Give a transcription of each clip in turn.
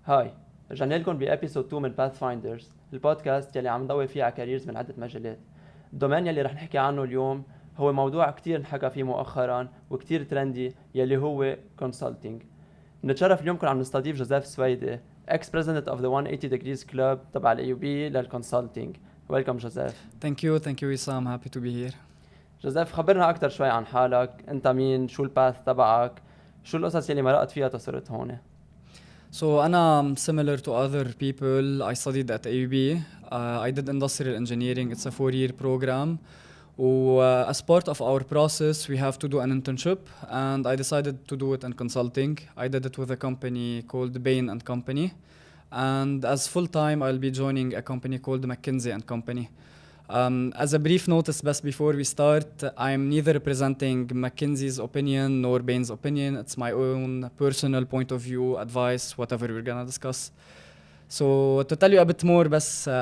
هاي رجعنا لكم بابيسود 2 من Pathfinders، البودكاست يلي عم نضوي فيه على كاريرز من عدة مجالات. الدومين يلي رح نحكي عنه اليوم هو موضوع كتير نحكى فيه مؤخرا وكتير ترندي يلي هو consulting. نتشرف اليوم كنا عم نستضيف جوزيف سويدي ex president of the 180 degrees club تبع الاي يو بي للكونسلتينج. ويلكم جوزيف. Thank you Wissam, happy to be here. جوزيف خبرنا اكثر شوي عن حالك، انت مين، شو الباث تبعك، شو القصص يلي مرقت فيها تصرت هون؟ So أنا similar to other people. I studied at AUB. I did industrial engineering. It's a 4-year program. As part of our process, we have to do an internship, and I decided to do it in consulting. I did it with a company called Bain and Company, and as full-time, I'll be joining a company called McKinsey and Company. As a brief notice, best before we start, I'm neither representing McKinsey's opinion nor Bain's opinion. It's my own personal point of view, advice, whatever we're gonna discuss. So to tell you a bit more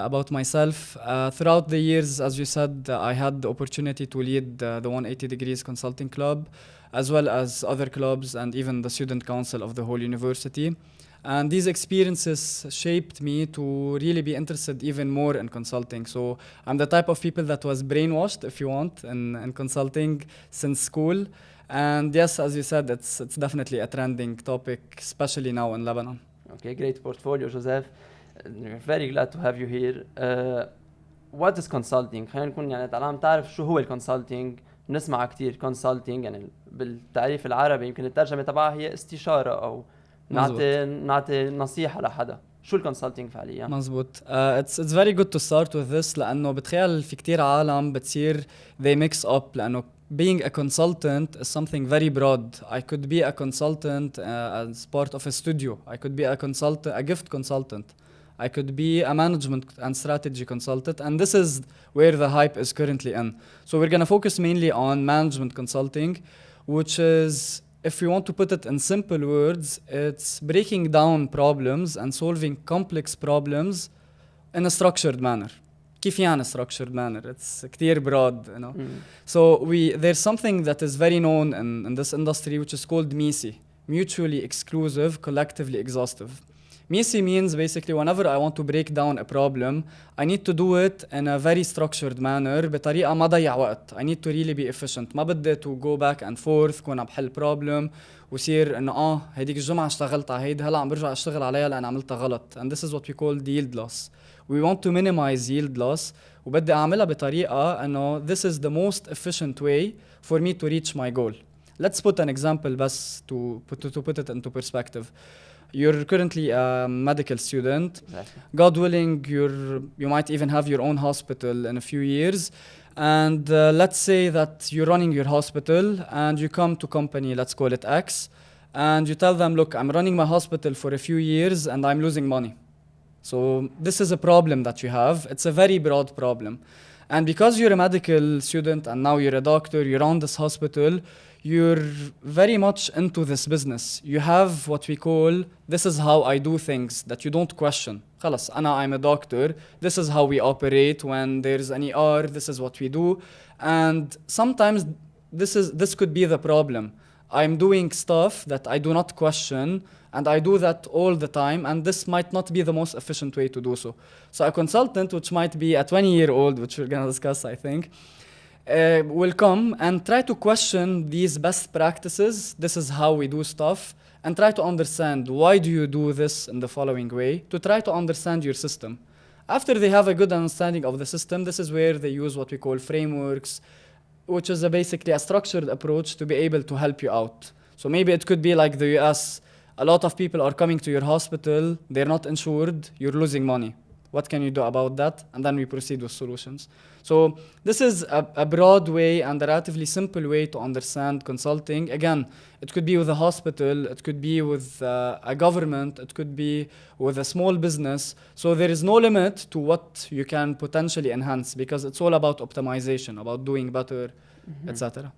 about myself, throughout the years, as you said, I had the opportunity to lead the 180 Degrees Consulting Club, as well as other clubs and even the student council of the whole university. And these experiences shaped me to really be interested even more in consulting. So I'm the type of people that was brainwashed, if you want, in consulting since school. And yes, as you said, it's definitely a trending topic, especially now in Lebanon. Okay, great portfolio, Joseph. We're very glad to have you here. What is consulting? خلينا نكون يعني تعالى تعرف شو هو الكونسلتينج. نسمع كتير consulting يعني بالتعريف العربي يمكن الترجمة تبعها هي استشارة أو نعطي نصيحة لحدا. شو الكونسلتينج فعليا؟ مزبوط. It's very good to start with this لأنه بتخيل في كتير عالم بتصير they mix up لأنه being a consultant is something very broad. I could be a consultant as part of a studio. I could be a gift consultant. I could be a management and strategy consultant, and this is where the hype is currently in. So we're going to focus mainly on management consulting, which is, if we want to put it in simple words, it's breaking down problems and solving complex problems in a structured manner. كيف يعني structured manner? It's كتير broad, you know. So there's something that is very known in this industry, which is called MISI, mutually exclusive, collectively exhaustive. MISI means basically whenever I want to break down a problem, I need to do it in a very structured manner بطريقة ما ضيع وقت. I need to really be efficient. ما بدي to go back and forth كون عم بحل problem وصير إنه هيديك الجمعة اشتغلت على هيدا هلا عم برجع اشتغل عليها لأن عملتها غلط. And this is what we call yield loss. We want to minimize yield loss وبدي أعملها بطريقة إنه this is the most efficient way for me to reach my goal. Let's put an example بس to put it into perspective. You're currently a medical student. Exactly. God willing, you might even have your own hospital in a few years. And let's say that you're running your hospital and you come to company, let's call it X, and you tell them, look, I'm running my hospital for a few years and I'm losing money. So this is a problem that you have. It's a very broad problem. And because you're a medical student and now you're a doctor, you're on this hospital, you're very much into this business. You have what we call, this is how I do things, that you don't question. خلاص, I'm a doctor. This is how we operate. When there's an ER, this is what we do. And sometimes this could be the problem. I'm doing stuff that I do not question, and I do that all the time, and this might not be the most efficient way to do so. So a consultant, which might be a 20-year-old, which we're gonna discuss, I think, will come and try to question these best practices. This is how we do stuff, and try to understand why do you do this in the following way, to try to understand your system. After they have a good understanding of the system, this is where they use what we call frameworks, which is basically a structured approach to be able to help you out. So maybe it could be like the US. A lot of people are coming to your hospital, they're not insured, you're losing money. What can you do about that? And then we proceed with solutions. So this is a broad way and a relatively simple way to understand consulting. Again, it could be with a hospital, it could be with a government, it could be with a small business. So there is no limit to what you can potentially enhance because it's all about optimization, about doing better, etc.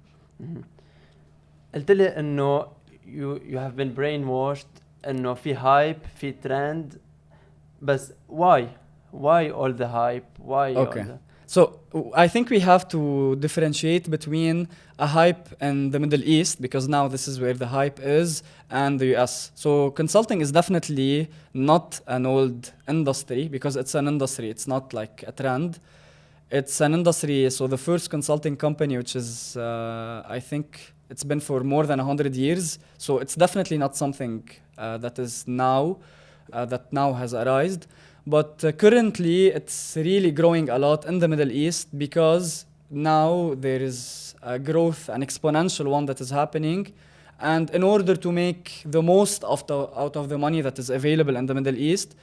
قلت لي إنه you have been brainwashed إنه في hype في trend بس why all the hype? Why Okay. all the... So I think we have to differentiate between a hype in the Middle East, because now this is where the hype is, and the US. So consulting is definitely not an old industry, because it's an industry. It's not like a trend. It's an industry. So the first consulting company, which is, I think it's been for more than 100 years. So it's definitely not something that is that now has arisen. But currently, it's really growing a lot in the Middle East, because now there is a growth, an exponential one that is happening. And in order to make the most out of the money that is available in the Middle East,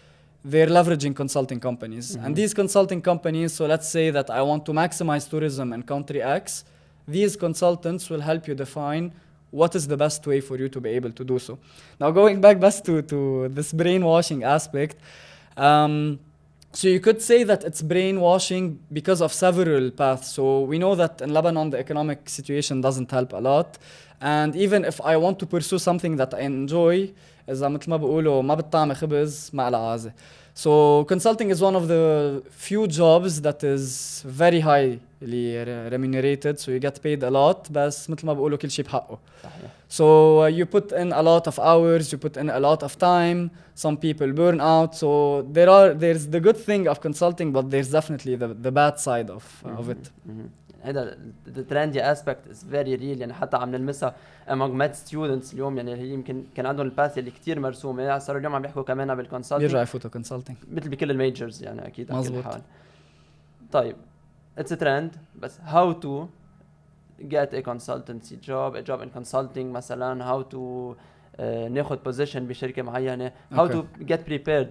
they're leveraging consulting companies. And these consulting companies, so let's say that I want to maximize tourism in country X, these consultants will help you define what is the best way for you to be able to do so. Now, going back to this brainwashing aspect, so you could say that it's brainwashing because of several paths. So we know that in Lebanon, the economic situation doesn't help a lot. And even if I want to pursue something that I enjoy, إذا مثل ما بقولوا ما بتطعم خبز ما إلها عازة. So consulting is one of the few jobs that is very highly remunerated. So you get paid a lot, بس مثل ما بقولوا كل شيء بحقه. So you put in a lot of hours, you put in a lot of time. Some people burn out. So there's the good thing of consulting, but there's definitely the bad side of it. هذا the trendy aspect is very real. يعني حتى عم نلمسها among med students اليوم. يعني هي يمكن كان عندهم الباث اللي كتير مرسومة، صاروا اليوم عم بيحكوا كمان بالconsulting. بيرجعوا يفوتوا consulting مثل بكل الميجرز يعني أكيد. مظبوط. طيب it's a trend، بس how to get a consultancy job, a job in consulting مثلا، how to ناخد position بشركة معينة، how to get prepared.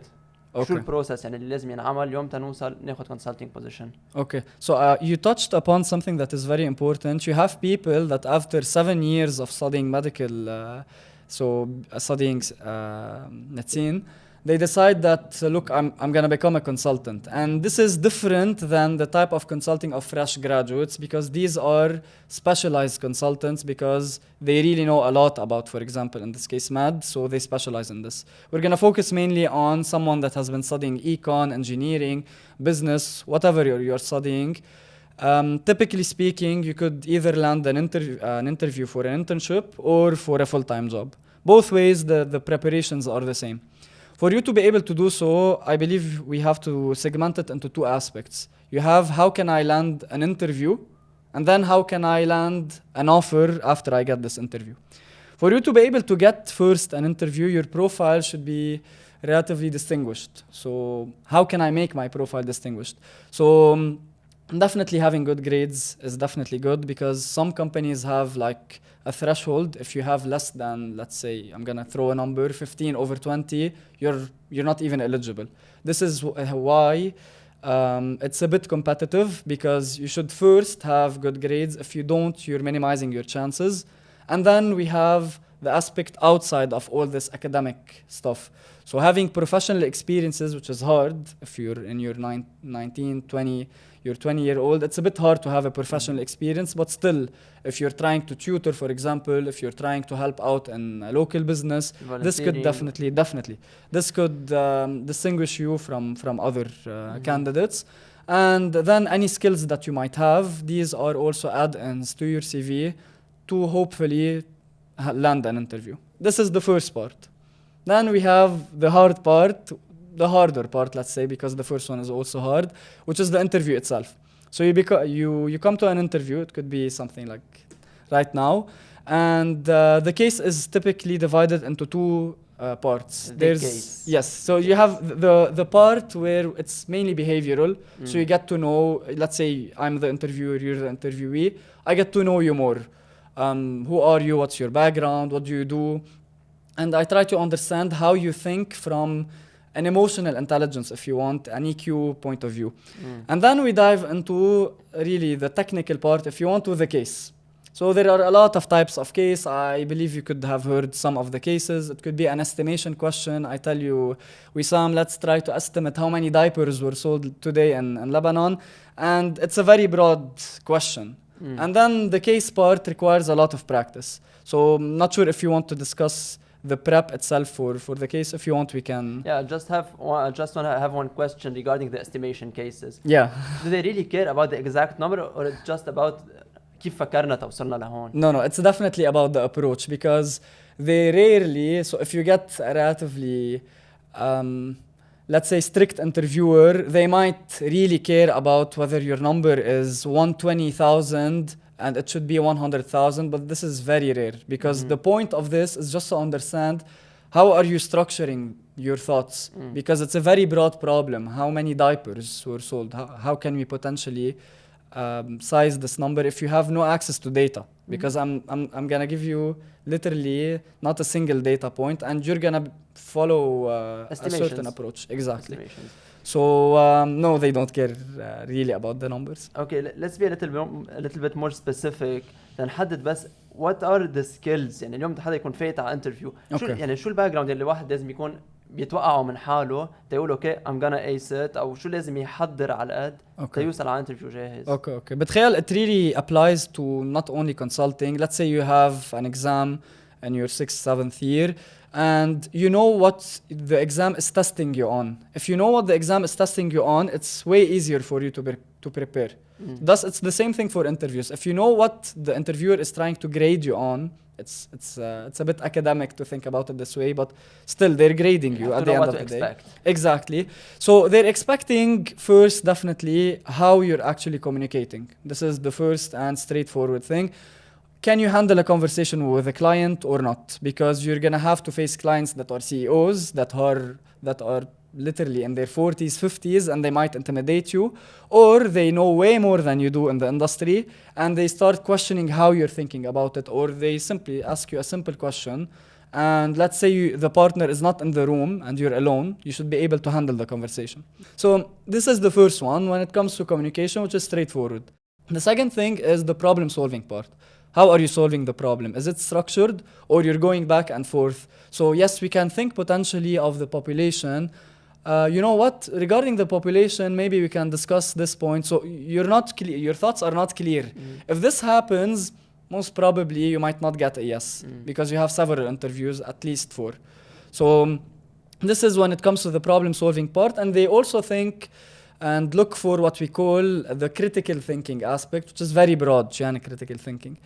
شو البروسس يعني اللي لازم ينعمل اليوم تنوصل ناخد consulting position. Okay, so you touched upon something that is very important. You have people that after 7 years of studying medical, studying medicine, they decide that look, I'm going to become a consultant, and this is different than the type of consulting of fresh graduates, because these are specialized consultants, because they really know a lot about, for example, in this case med, so they specialize in this. We're going to focus mainly on someone that has been studying econ, engineering, business, whatever you're studying. Typically speaking, you could either land an interview for an internship or for a full-time job. Both ways, the preparations are the same. For you to be able to do so, I believe we have to segment it into two aspects. You have how can I land an interview, and then how can I land an offer after I get this interview. For you to be able to get first an interview, your profile should be relatively distinguished. So how can I make my profile distinguished? So definitely having good grades is definitely good, because some companies have like a threshold. If you have less than, let's say, I'm gonna throw a number, 15 over 20, you're not even eligible. This is why it's a bit competitive, because you should first have good grades. If you don't, you're minimizing your chances. And then we have the aspect outside of all this academic stuff. So having professional experiences, which is hard if you're in your 19, 20, you're 20-year-old, it's a bit hard to have a professional experience, but still, if you're trying to tutor, for example, if you're trying to help out in a local business, this could definitely, this could distinguish you from other candidates. And then any skills that you might have, these are also add-ins to your CV to hopefully land an interview. This is the first part. Then we have the hard part, the harder part, let's say, because the first one is also hard, which is the interview itself. So you come to an interview. It could be something like right now, and the case is typically divided into two parts. Yes. So you have the part where it's mainly behavioral. So you get to know. Let's say I'm the interviewer, you're the interviewee. I get to know you more. Who are you? What's your background? What do you do? And I try to understand how you think from an emotional intelligence, if you want, an EQ point of view. And then we dive into really the technical part, if you want, with the case. So there are a lot of types of case. I believe you could have heard some of the cases. It could be an estimation question. I tell you, Wissam, let's try to estimate how many diapers were sold today in Lebanon. And it's a very broad question. And then the case part requires a lot of practice. So I'm not sure if you want to discuss the prep itself for the case. If you want, we can. Yeah, I just want to have one question regarding the estimation cases. Yeah. Do they really care about the exact number, or it's just about كيف فكرنا توصلنا لهون? No, it's definitely about the approach, because they rarely, so if you get a relatively, let's say, strict interviewer, they might really care about whether your number is 120,000 and it should be 100,000, but this is very rare, because the point of this is just to understand how are you structuring your thoughts, because it's a very broad problem. How many diapers were sold? How can we potentially size this number if you have no access to data? Because I'm gonna give you literally not a single data point, and you're gonna follow a certain approach. Exactly. So no, they don't care really about the numbers. Okay, let's be a little bit more specific. نحدد بس what are the skills. يعني اليوم حدا يكون فايت على انترفيو، شو الباك جراوند اللي الواحد لازم يكون بيتوقعوا من حاله تقول اوكي I'm gonna ace it، او شو لازم يحضر على قد تيوصل على انترفيو جاهز. Okay. بتخيل it really applies to not only consulting. Let's say you have an exam in your 6th, 7th year, and you know what the exam is testing you on. If you know what the exam is testing you on, it's way easier for you to prepare. Thus, it's the same thing for interviews. If you know what the interviewer is trying to grade you on, it's a bit academic to think about it this way, but still they're grading you at the end of the day. Exactly. So they're expecting first, definitely, how you're actually communicating. This is the first and straightforward thing. Can you handle a conversation with a client or not? Because you're gonna have to face clients that are CEOs, that are literally in their 40s, 50s, and they might intimidate you, or they know way more than you do in the industry, and they start questioning how you're thinking about it, or they simply ask you a simple question, and let's say the partner is not in the room and you're alone, you should be able to handle the conversation. So this is the first one when it comes to communication, which is straightforward. The second thing is the problem-solving part. How are you solving the problem? Is it structured, or you're going back and forth? So yes, we can think potentially of the population. You know what? Regarding the population, maybe we can discuss this point. So your thoughts are not clear. If this happens, most probably you might not get a yes, because you have several interviews, at least 4. So this is when it comes to the problem-solving part, and they also think and look for what we call the critical thinking aspect, which is very broad, critical thinking.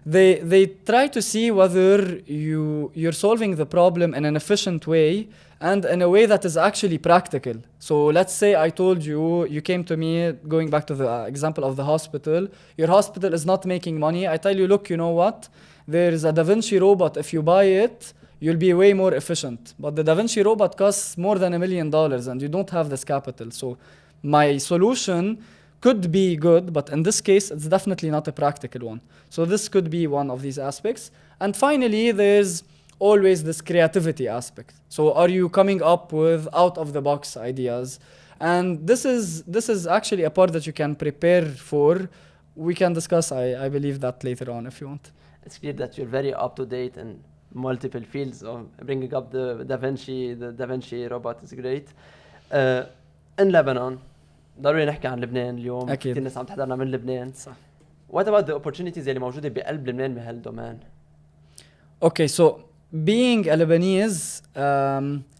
They try to see whether you're solving the problem in an efficient way and in a way that is actually practical. So let's say I told you came to me, going back to the example of the hospital, your hospital is not making money. I tell you, look, you know what? There's a Da Vinci robot. If you buy it, you'll be way more efficient. But the Da Vinci robot costs more than $1 million, and you don't have this capital. So my solution could be good, but in this case, it's definitely not a practical one. So this could be one of these aspects. And finally, there's always this creativity aspect. So are you coming up with out-of-the-box ideas? And this is actually a part that you can prepare for. We can discuss, I believe, that later on if you want. It's clear that you're very up-to-date in multiple fields. Bringing up the Da Vinci robot is great. In Lebanon, ضروري نحكي عن لبنان اليوم. كثير ناس عم تحضرنا من لبنان. صح. What about the opportunities اللي موجودة بقلب لبنان بهالدومين? Okay, so being a Lebanese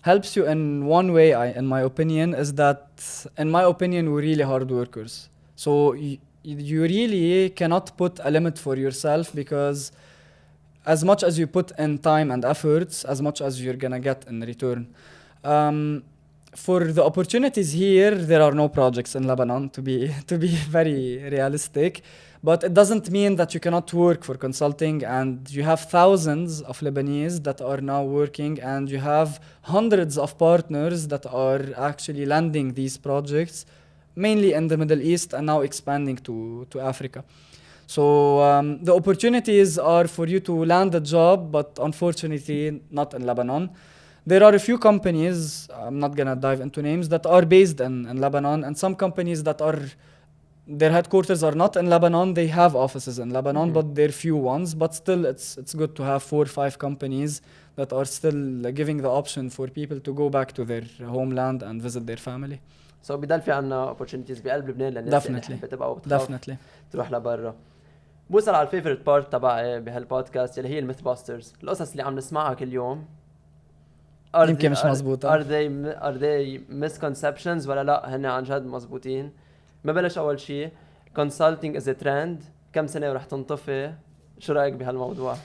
helps you in one way, in my opinion, is that, in my opinion, we're really hard workers. So you really cannot put a limit for yourself, because as much as you put in time and efforts, as much as you're gonna get in return. For the opportunities here, there are no projects in Lebanon, to be very realistic. But it doesn't mean that you cannot work for consulting, and you have thousands of Lebanese that are now working, and you have hundreds of partners that are actually landing these projects, mainly in the Middle East and now expanding to Africa. So the opportunities are for you to land a job, but unfortunately not in Lebanon. There are a few companies, I'm not going to dive into names, that are based in Lebanon, and some companies that their headquarters are not in Lebanon. They have offices in Lebanon, but they're few ones. But still, it's good to have 4 or 5 companies that are still giving the option for people to go back to their homeland and visit their family. So بضل في عنا opportunities بقلب لبنان للناس اللي بتبقى وبتخاف تروح لبرا. بوصل على الفيفورت بارت تبعي بهالبودكاست اللي هي الميث باسترز، القصص اللي عم نسمعها كل يوم يمكن مش مزبوطة. are they misconceptions ولا لا هن عن جد مزبوطين؟ ما بلش أول شيء consulting is a trend، كم سنة ورح تنطفي؟ شو رأيك بهالموضوع؟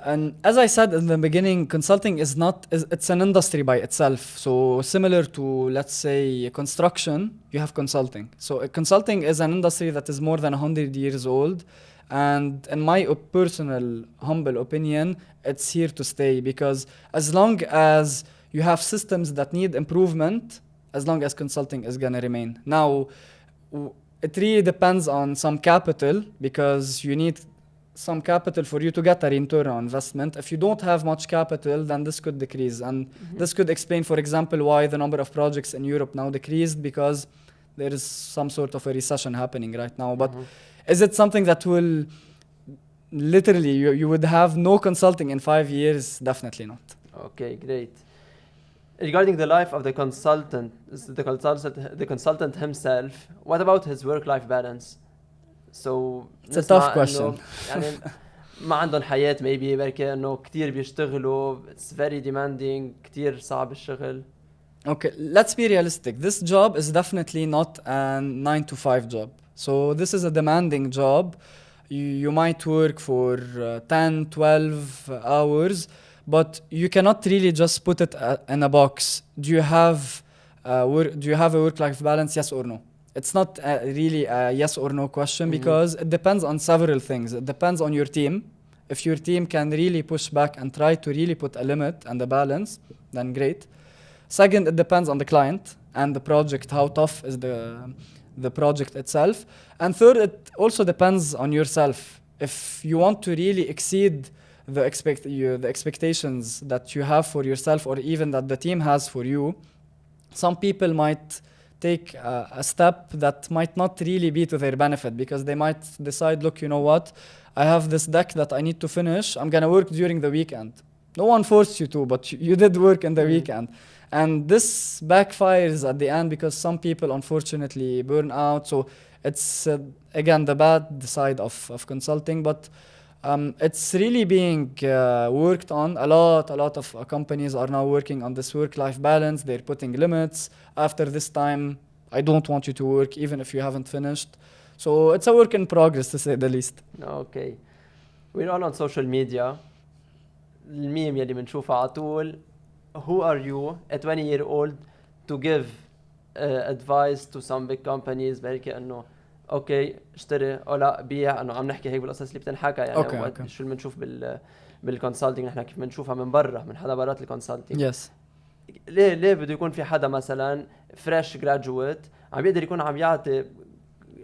And as I said in the beginning, consulting it's an industry by itself. So similar to, let's say, construction, you have consulting. So consulting is an industry that is more than 100 years old. And in my personal, humble opinion, it's here to stay, because as long as you have systems that need improvement, as long as consulting is going to remain. Now, it really depends on some capital, because you need some capital for you to get a return on investment. If you don't have much capital, then this could decrease. And this could explain, for example, why the number of projects in Europe now decreased, because there is some sort of a recession happening right now. But is it something that will literally, you would have no consulting in 5 years? Definitely not. Okay, great. Regarding the life of the consultant himself, what about his work-life balance? So it's a tough question. يعني ما عندهم حياة maybe بركة إنه كتير بيشتغلوا. It's very demanding. كتير صعب الشغل. Okay, let's be realistic. This job is definitely not a 9-to-5 job. So this is a demanding job. You might work for 10, 12 hours, but you cannot really just put it in a box. Do you have a work-life balance? Yes or no? It's not really a yes or no question, because it depends on several things. It depends on your team. If your team can really push back and try to really put a limit and a balance, then great. Second, it depends on the client and the project, how tough is the project itself. And third, it also depends on yourself. If you want to really exceed the expectations that you have for yourself, or even that the team has for you, some people might take a step that might not really be to their benefit, because they might decide, look, you know what, I have this deck that I need to finish. I'm going to work during the weekend. No one forced you to, but you did work in the weekend. And this backfires at the end, because some people unfortunately burn out. So it's, again, the bad side of consulting. But it's really being worked on. A lot of companies are now working on this work-life balance. They're putting limits. After this time, I don't want you to work, even if you haven't finished. So it's a work in progress, to say the least. Okay. We're all on social media. الميم يلي بنشوفها على طول. Who are you, a 20-year-old, to give advice to some big companies بركي انه اوكي اشتري او لا بيع، انه عم نحكي هيك بالقصص اللي بتنحكى يعني okay. شو اللي بنشوف بالكونسلتنج نحن كيف بنشوفها من برا من حدا برات الكونسلتنج. Yes. ليه بده يكون في حدا مثلا فريش جراجويت عم بيقدر يكون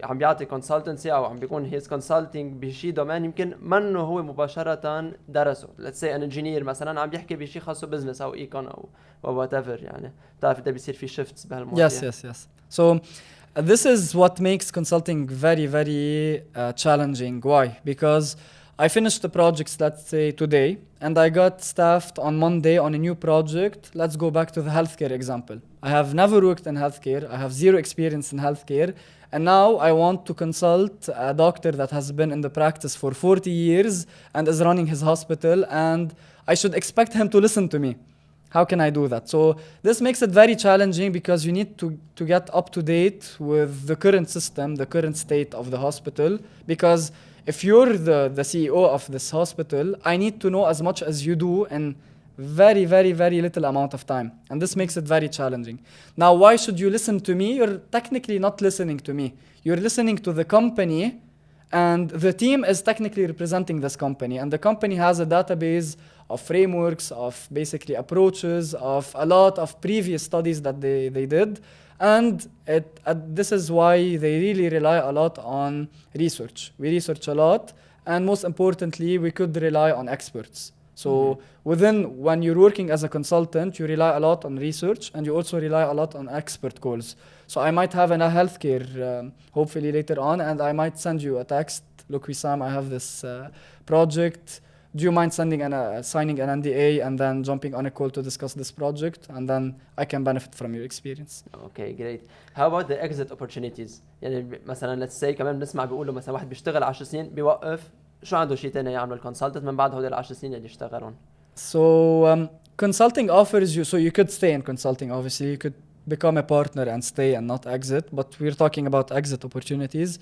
عم بيعطي كونسلتنسي او عم بيكون هيز كونسلتنج بشي دومين يمكن منه هو مباشره درسه. ليتس سي ان انجينير مثلا عم بيحكي بشي خاصه بزنس او ايكون او وات ايفر، يعني بتعرف ده بيصير في شيفتس بهالمواضيع. Yes. So this is what makes consulting very, very challenging. Why? Because I finished the projects, let's say, today, and I got staffed on Monday on a new project. Let's go back to the healthcare example. I have never worked in healthcare. I have zero experience in healthcare. And now I want to consult a doctor that has been in the practice for 40 years and is running his hospital, and I should expect him to listen to me. How can I do that? So this makes it very challenging, because you need to get up to date with the current system, the current state of the hospital. Because if you're the CEO of this hospital, I need to know as much as you do in very, very, very little amount of time. And this makes it very challenging. Now, why should you listen to me? You're technically not listening to me. You're listening to the company, and the team is technically representing this company. And the company has a database of frameworks, of basically approaches, of a lot of previous studies that they did. And this is why they really rely a lot on research. We research a lot, and most importantly, we could rely on experts. So when you're working as a consultant, you rely a lot on research, and you also rely a lot on expert calls. So I might have in a healthcare, hopefully later on, and I might send you a text. Look, Wissam, I have this project. Do you mind signing an NDA and then jumping on a call to discuss this project? And then I can benefit from your experience. Okay, great. How about the exit opportunities? يعني مثلا let's say كمان بنسمع بيقولوا مثلا واحد بيشتغل 10 سنين بيوقف، شو عنده شيء ثاني يعمل الكونسلتنت من بعد هول ال10 سنين اللي اشتغلهم؟ So consulting offers you, so you could stay in consulting, obviously. You could become a partner and stay and not exit, but we're talking about exit opportunities.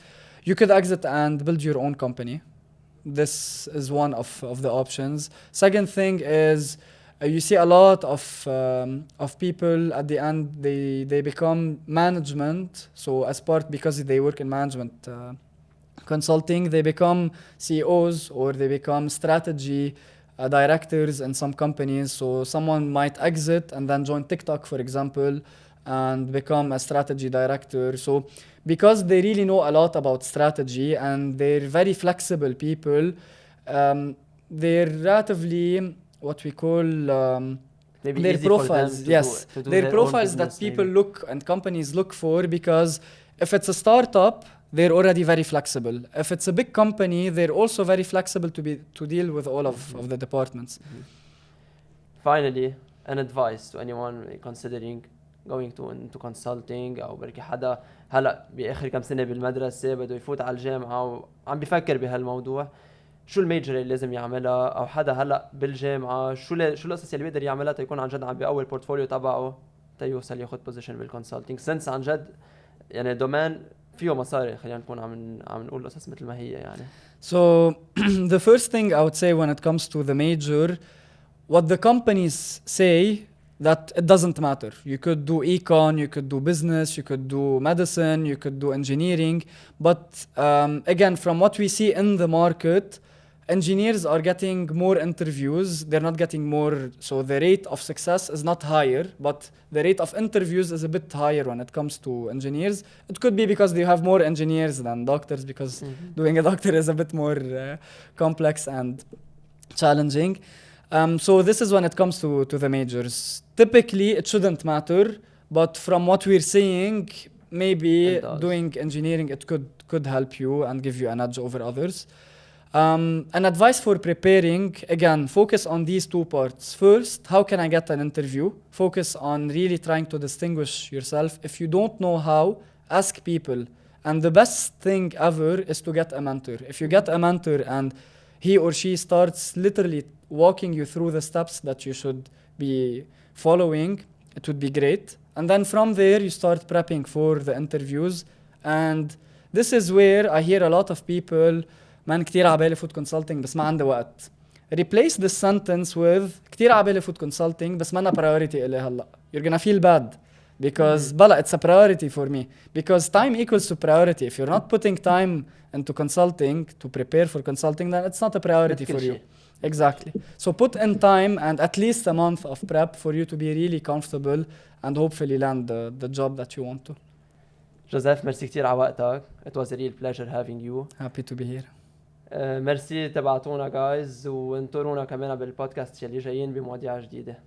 You could exit and build your own company. This is one of the options. Second thing is you see a lot of people at the end, they become management. So as part, because they work in management consulting, they become CEOs or they become strategy directors in some companies. So someone might exit and then join TikTok, for example, and become a strategy director. So because they really know a lot about strategy and they're very flexible people, they're relatively what we call Maybe their easy for them profiles. to Yes, do their their own profiles that business, people maybe. look and companies look for, because if it's a startup, they're already very flexible. If it's a big company, they're also very flexible to deal with all of the departments. Finally, an advice to anyone considering going into consulting او بركي حدا هلا باخر كم سنه بالمدرسه بده يفوت على الجامعه وعم بيفكر بهالموضوع. شو الميجر اللي لازم يعملها، او حدا هلا بالجامعه شو القصص اللي بيقدر يعملها تيكون عن جد عم بيقوي البورتفوليو تبعه تيوصل ياخذ بوزيشن بالكونسلتنج، سنس عن جد يعني دومين فيه مصاري. خلينا نكون عم نقول القصص مثل ما هي يعني. So the first thing I would say when it comes to the major, what the companies say, that it doesn't matter. You could do econ, you could do business, you could do medicine, you could do engineering. But again, from what we see in the market, engineers are getting more interviews. They're not getting more. So the rate of success is not higher, but the rate of interviews is a bit higher when it comes to engineers. It could be because they have more engineers than doctors, because doing a doctor is a bit more complex and challenging. So this is when it comes to the majors. Typically, it shouldn't matter, but from what we're seeing, maybe doing engineering, it could help you and give you an edge over others. An advice for preparing, again, focus on these two parts. First, how can I get an interview? Focus on really trying to distinguish yourself. If you don't know how, ask people. And the best thing ever is to get a mentor. If you get a mentor and he or she starts literally walking you through the steps that you should be following, it would be great. And then from there, you start prepping for the interviews. And this is where I hear a lot of people, man كتير عبالي فوت consulting بس ما عندي وقت. Replace this sentence with كتير عبالي فوت consulting بس ما أنا priority إلي هلا. You're gonna feel bad. Because بلا, it's a priority for me. Because time equals to priority. If you're not putting time into consulting to prepare for consulting, then it's not a priority for you. Exactly. So put in time and at least a month of prep for you to be really comfortable and hopefully land the job that you want to. Joseph, merci كتير على وقتك. It was a real pleasure having you. Happy to be here. ميرسي تبعتونا جايز وانطرونا كمان بالبودكاست اللي جايين بمواضيع جديدة.